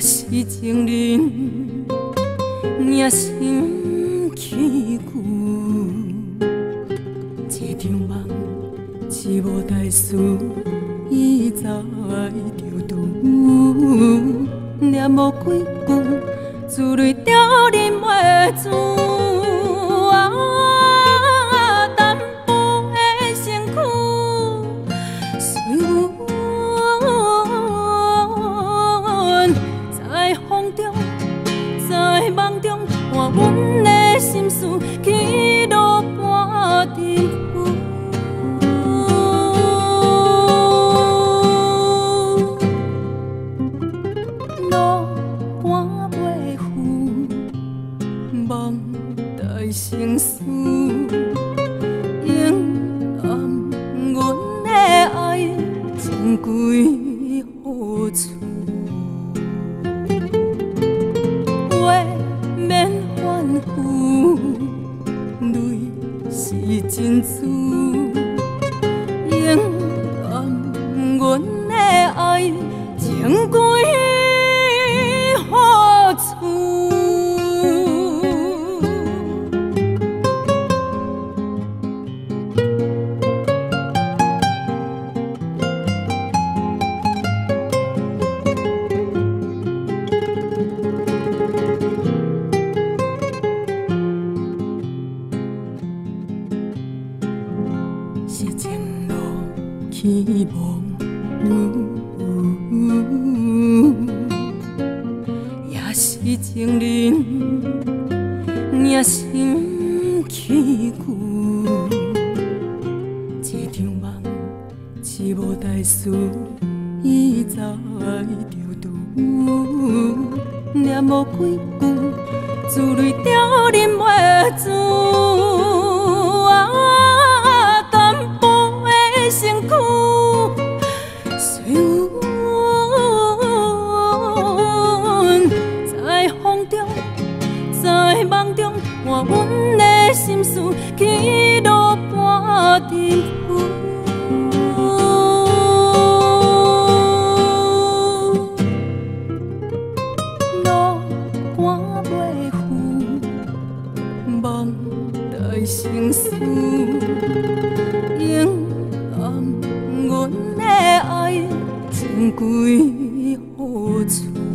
是情人，也心起旧。一场梦，是无代事，伊早爱着拄。念无几句，珠泪掉忍袂住。淡薄的身躯，随阮在风中，在梦中，看阮的心事起落半沉浮。路半袂赴，梦在成事。永暗阮的爱情归何处？话免反复，泪是珍珠。永暗阮的爱情归何处？是前路起望，也是情人，也心起旧。一场梦，是无代事，伊早爱着拄。念无几句，珠泪掉忍袂住。身躯随阮在风中，在梦中，看阮的心事起落半沉浮。路半袂赴，梦在成事。阮的爱情归何处？